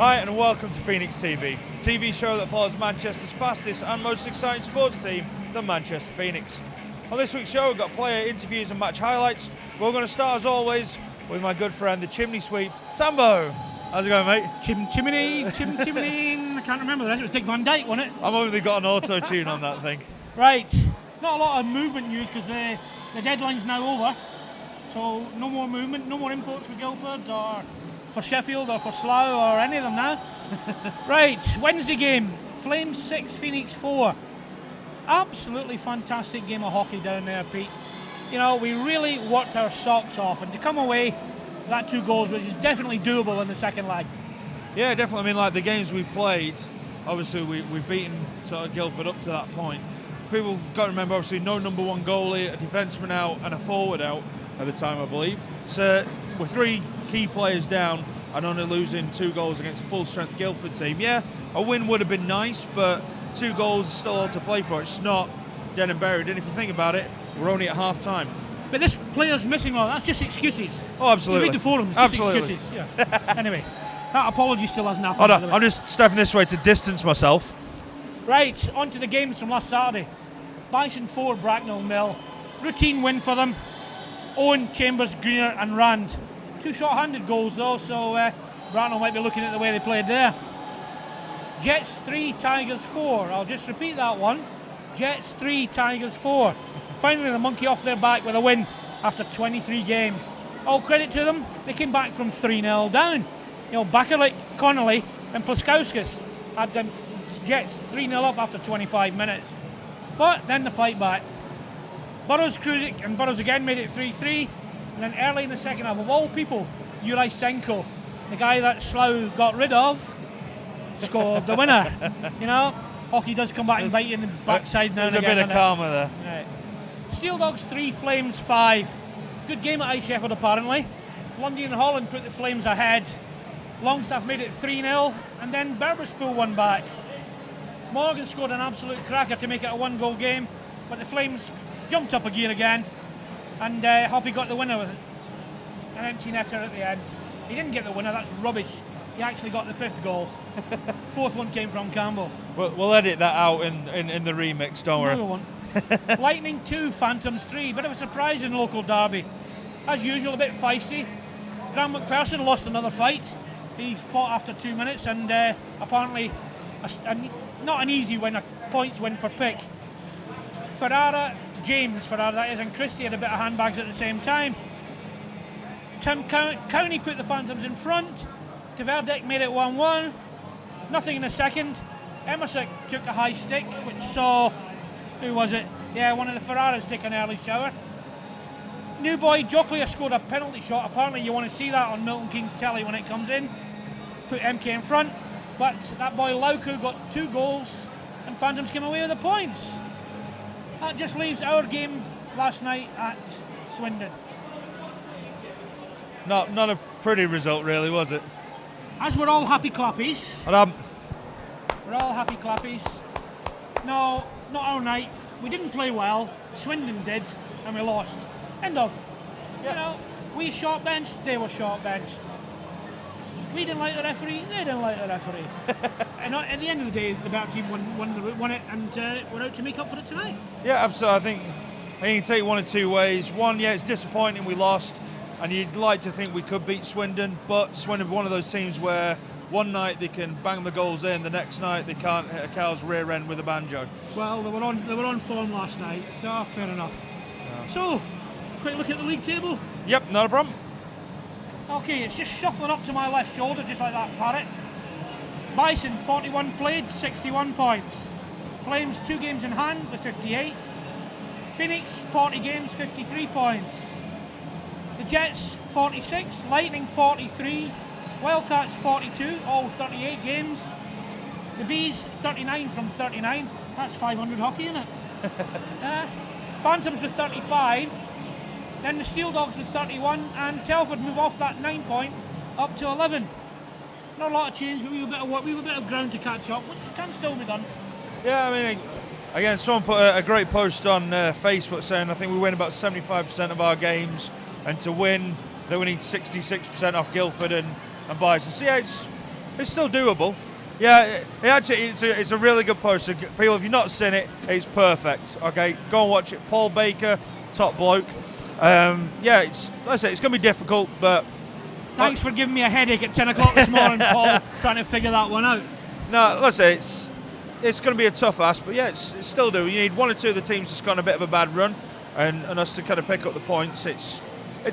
Hi and welcome to Phoenix TV, the TV show that follows Manchester's fastest and most exciting sports team, the Manchester Phoenix. On this week's show we've got player interviews and match highlights. We're going to start as always with my good friend, the chimney sweep, Tambo. How's it going, mate? Chimney. I can't remember the rest. It was Dick Van Dyke, wasn't it? I've only got an auto-tune on that thing. Right. Not a lot of movement news because the deadline's now over. So no more movement, no more imports for Guildford or for Sheffield or for Slough or any of them now. Right, Wednesday game, Flames 6, Phoenix 4. Absolutely fantastic game of hockey down there, Pete. You know, we really worked our socks off, and to come away with that 2 goals, which is definitely doable in the second leg. Yeah, definitely. I mean, like the games we played, obviously we've beaten sort of Guildford up to that point. People have got to remember, obviously, no number one goalie, a defenseman out and a forward out at the time, I believe. So we're 3 key players down and only losing 2 goals against a full-strength Guildford team. Yeah, a win would have been nice, but 2 goals is still all to play for. It's not dead and buried. And if you think about it, we're only at half-time. But this player's missing, well, that's just excuses. Oh, absolutely. You read the forums, absolutely. just excuses. Yeah. Anyway, that apology still hasn't happened. Hold on, I'm just stepping this way to distance myself. Right, on to the games from last Saturday. Bison 4, Bracknell 0. Routine win for them. Owen, Chambers, Greener and Rand. 2 short-handed goals though, so Bracknell might be looking at the way they played there. Jets 3, Tigers 4. I'll just repeat that one. Jets 3, Tigers 4. Finally the monkey off their back with a win after 23 games. All credit to them, they came back from 3-0 down. You know, Bakarlik, Connolly and Plaskauskas had them Jets 3-0 up after 25 minutes. But then the fight back. Burrows, Kruzik and Burrows again made it 3-3. And then early in the second half, of all people, Juraj Senko, the guy that Slough got rid of, scored the winner. You know, hockey does come back and bite you in the backside now and again. There's a bit of karma there. Right. Steel Dogs 3, Flames 5. Good game at Ice Sheffield apparently. Lundy and Holland put the Flames ahead. Longstaff made it 3-0 and then Berbers pulled one back. Morgan scored an absolute cracker to make it a 1-goal game, but the Flames jumped up a gear again and Hoppy got the winner with an empty netter at the end. He didn't get the winner, that's rubbish. He actually got the 5th goal. 4th one came from Campbell. We'll edit that out in the remix, don't worry. Another one. Lightning 2, Phantoms 3. Bit of a surprise in local derby. As usual, a bit feisty. Graham McPherson lost another fight. He fought after 2 minutes and apparently not an easy win, a points win for Pick. James Ferrara that is, and Christie had a bit of handbags at the same time. Tim County put the Phantoms in front. Tverdik made it 1-1. Nothing in the second. Emerson took a high stick, which saw, who was it? Yeah, one of the Ferraras take an early shower. New boy Jockley scored a penalty shot. Apparently you want to see that on Milton Keynes telly when it comes in. Put MK in front. But that boy Lauku got 2 goals and Phantoms came away with the points. That just leaves our game last night at Swindon. Not a pretty result really, was it? As we're all happy clappies. We're all happy clappies. No, not our night. We didn't play well. Swindon did, and we lost. End of. Yeah. You know, we short benched, they were short benched. We didn't like the referee, they didn't like the referee. And at the end of the day, the better team won it, and we're out to make up for it tonight. Yeah, absolutely. I think you can take one of 2 ways. One, yeah, it's disappointing we lost, and you'd like to think we could beat Swindon, but Swindon are one of those teams where one night they can bang the goals in, the next night they can't hit a cow's rear end with a banjo. Well, they were on form last night, so fair enough. Yeah. So, quick look at the league table. Yep, not a problem. Okay, it's just shuffling up to my left shoulder, just like that parrot. Bison, 41 played, 61 points. Flames, 2 games in hand with 58. Phoenix, 40 games, 53 points. The Jets, 46. Lightning, 43. Wildcats, 42, all 38 games. The Bees, 39 from 39. That's 500 hockey, isn't it? Phantoms with 35. Then the Steel Dogs with 31, and Telford move off that 9 point up to 11. Not a lot of change, but we have a bit of ground to catch up, which can still be done. Yeah, I mean, again, someone put a great post on Facebook saying I think we win about 75% of our games, and to win, then we need 66% off Guildford and Bison. So yeah, it's it's still doable. Yeah, it's a really good post. So people, if you've not seen it, it's perfect. Okay, go and watch it. Paul Baker, top bloke. Yeah, like I say, it's going to be difficult, but thanks for giving me a headache at 10 o'clock this morning, Paul, trying to figure that one out. No, let's say it's going to be a tough ask, but yeah, it's still doable. You need one or two of the teams just gone a bit of a bad run, and us to kind of pick up the points. It's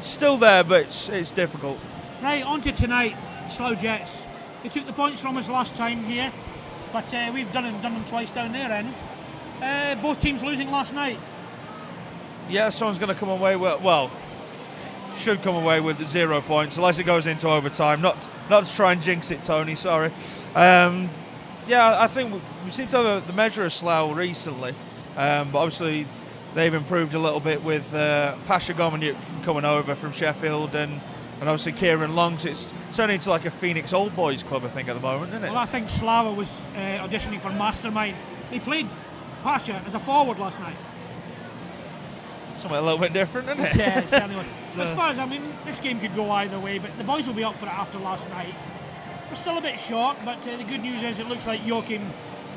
still there, but it's difficult. Right, on to tonight, Slough Jets. They took the points from us last time here, but we've done them twice down their end. Both teams losing last night. Yeah, someone's going to come away with, well, should come away with 0 points, unless it goes into overtime. Not to try and jinx it, Tony, sorry. Yeah, I think we seem to have the measure of Slough recently, but obviously they've improved a little bit with Pasha Gomenyuk coming over from Sheffield and obviously Kieran Long. So it's turning into like a Phoenix Old Boys club, I think, at the moment, isn't it? Well, I think Slough was auditioning for Mastermind. They played Pasha as a forward last night. Something a little bit different, isn't it? Yeah, certainly. So, as far as, I mean, this game could go either way, but the boys will be up for it after last night. We're still a bit short, but the good news is it looks like Joachim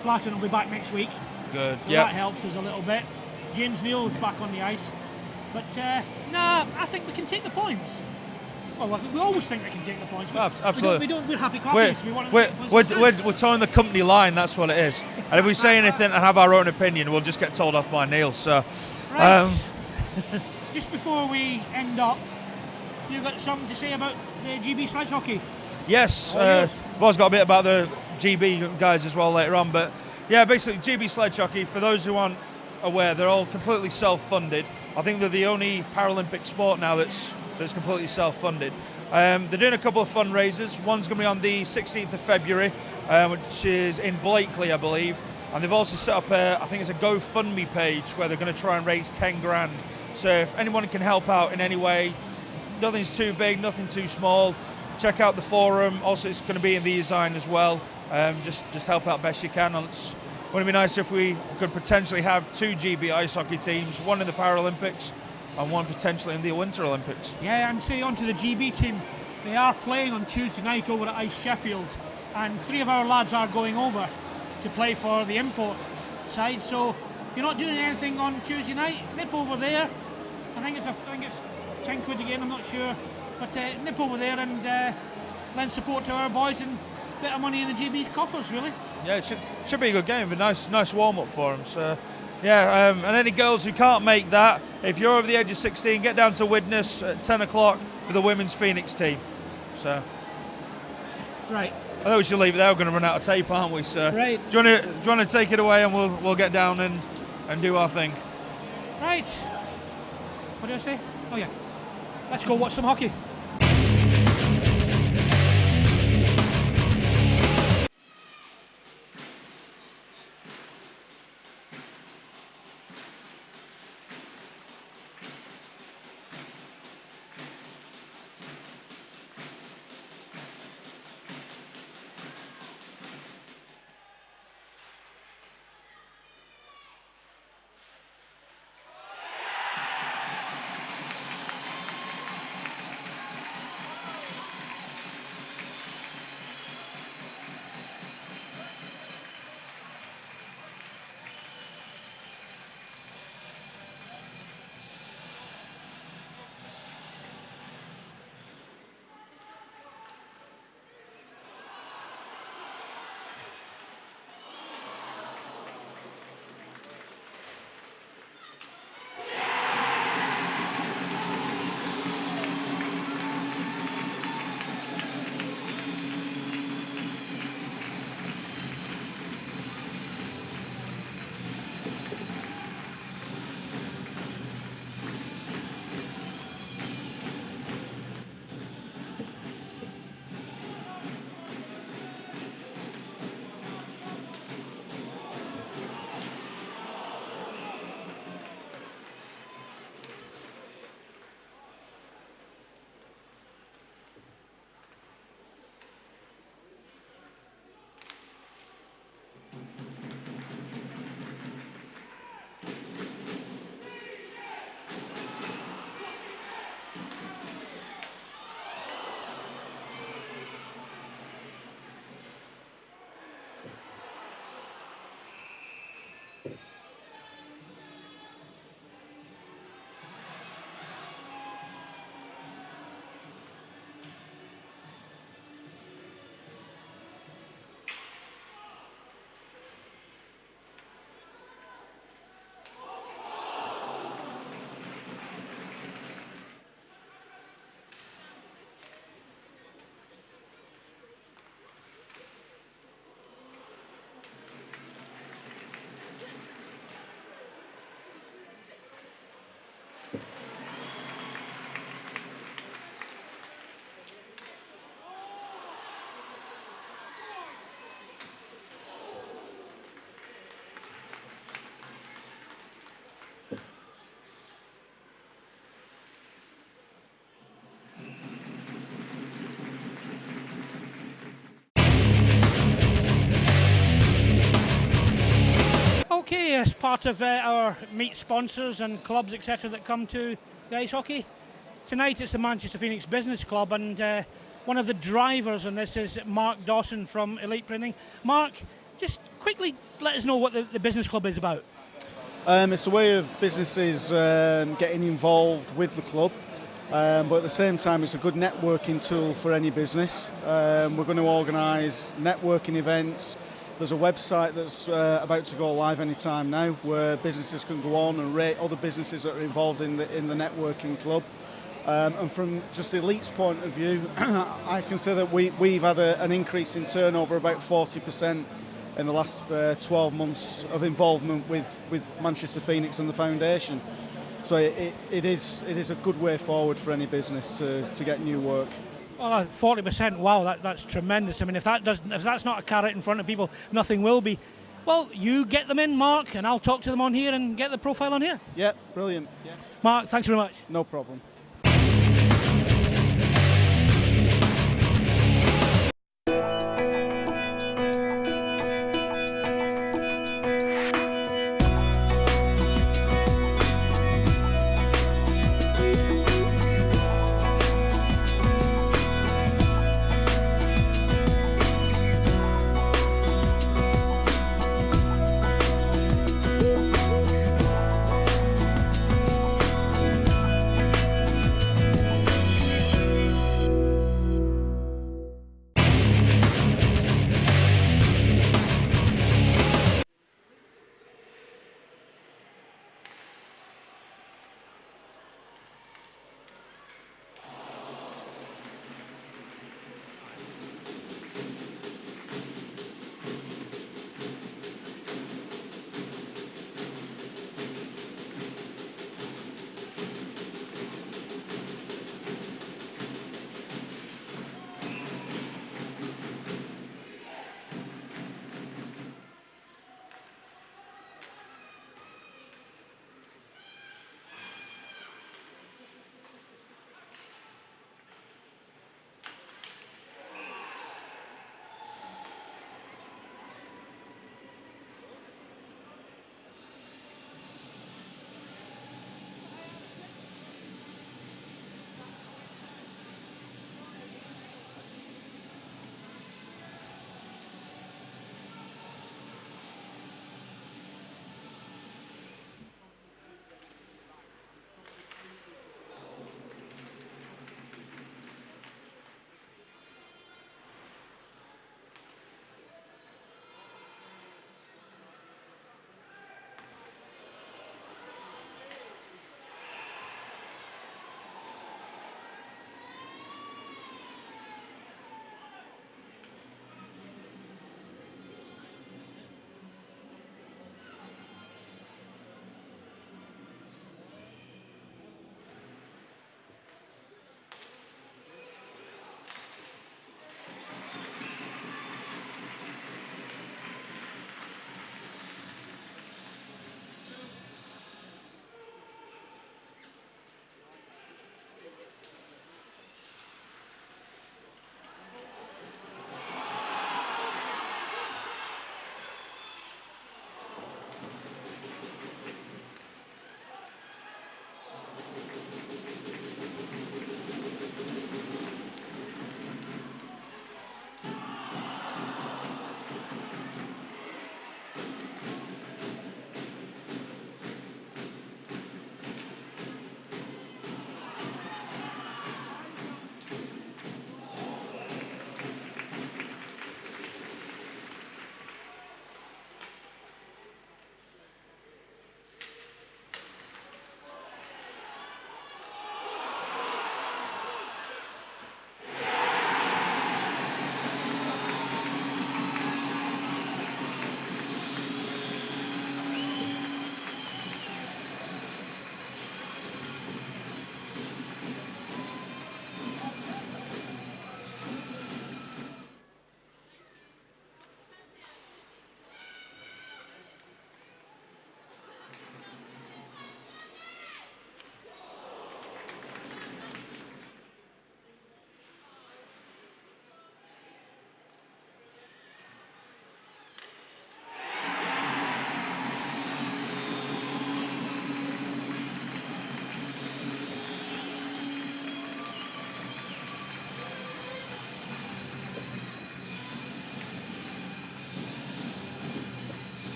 Flatten will be back next week. Good, so that helps us a little bit. James Neal's back on the ice. But, I think we can take the points. Well, we always think we can take the points. But absolutely. We're happy clappers. We're towing the company line, that's what it is. And if we say anything and have our own opinion, we'll just get told off by Neil. So, right. Just before we end up, you've got something to say about the GB sledge hockey? Yes, I've also got a bit about the GB guys as well later on. But yeah, basically GB sledge hockey, for those who aren't aware, they're all completely self-funded. I think they're the only Paralympic sport now that's completely self-funded. They're doing a couple of fundraisers. One's going to be on the 16th of February, which is in Blakely, I believe. And they've also set up I think it's a GoFundMe page where they're going to try and raise 10 grand. So if anyone can help out in any way, nothing's too big, nothing too small, check out the forum. Also, it's going to be in the design as well. Just help out best you can. It's wouldn't it be nice if we could potentially have 2 GB ice hockey teams, one in the Paralympics and one potentially in the Winter Olympics. Yeah, and say on to the GB team, they are playing on Tuesday night over at Ice Sheffield, and 3 of our lads are going over to play for the import side. So if you're not doing anything on Tuesday night, nip over there. I think it's 10 quid again, I'm not sure, but nip over there and lend support to our boys and a bit of money in the GB's coffers, really. Yeah, it should be a good game, a nice warm up for them. So yeah, and any girls who can't make that, if you're over the age of 16, get down to Widnes at 10 o'clock for the women's Phoenix team. So right. I think we should leave it there. We're going to run out of tape, aren't we? So right. Do you want to take it away and we'll get down and do our thing. Right. What did I say? Oh yeah. Let's go watch some hockey. part of our meet sponsors and clubs, etc., that come to the ice hockey. Tonight it's the Manchester Phoenix Business Club, and one of the drivers on this is Mark Dawson from Elite Printing. Mark, just quickly let us know what the business club is about. It's a way of businesses getting involved with the club, but at the same time it's a good networking tool for any business. We're going to organise networking events. There's a website that's about to go live anytime now, where businesses can go on and rate other businesses that are involved in the networking club. And from just the Elite's point of view, I can say that we've had an increase in turnover about 40% in the last 12 months of involvement with Manchester Phoenix and the foundation. So it is a good way forward for any business to get new work. Oh, 40%, wow, that's tremendous. I mean, if that's not a carrot in front of people, nothing will be. Well, you get them in, Mark, and I'll talk to them on here and get the profile on here. Yeah, brilliant. Yeah. Mark, thanks very much. No problem.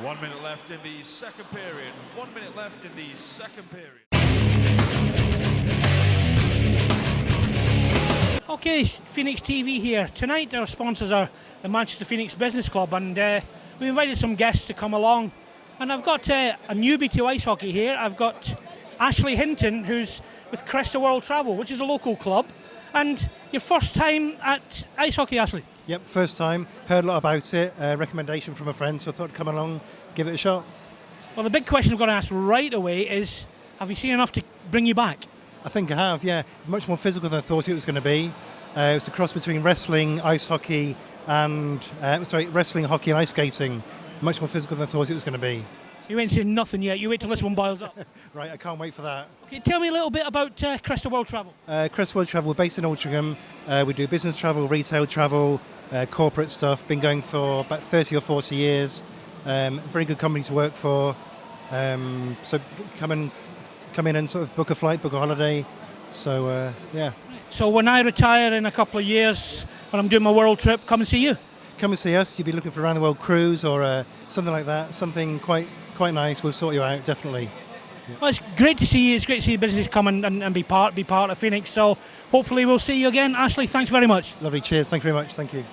1 minute left in the second period. 1 minute left in the second period. Okay, Phoenix TV here. Tonight our sponsors are the Manchester Phoenix Business Club, and we invited some guests to come along. And I've got a newbie to ice hockey here. I've got Ashley Hinton, who's with Cresta World Travel, which is a local club. And your first time at ice hockey, Ashley? Yep, first time. Heard a lot about it. Recommendation from a friend, so I thought I'd come along, give it a shot. Well, the big question I'm going to ask right away is, have you seen enough to bring you back? I think I have, yeah. Much more physical than I thought it was going to be. It was a cross between wrestling, ice hockey, and wrestling, hockey, and ice skating. Much more physical than I thought it was going to be. You ain't seen nothing yet. You wait till this one boils up. Right, I can't wait for that. Okay, tell me a little bit about Cresta World Travel. Cresta World Travel, we're based in Altrincham. We do business travel, retail travel, corporate stuff. Been going for about 30 or 40 years. Very good company to work for. So come in and sort of book a flight, book a holiday. So, yeah. So when I retire in a couple of years, when I'm doing my world trip, come and see you. Come and see us. You'll be looking for a round the world cruise or something like that. Something quite nice. We'll sort you out, definitely. Well, it's great to see you. It's great to see the business come and be part of Phoenix. So hopefully we'll see you again. Ashley, thanks very much. Lovely. Cheers. Thank you very much. Thank you.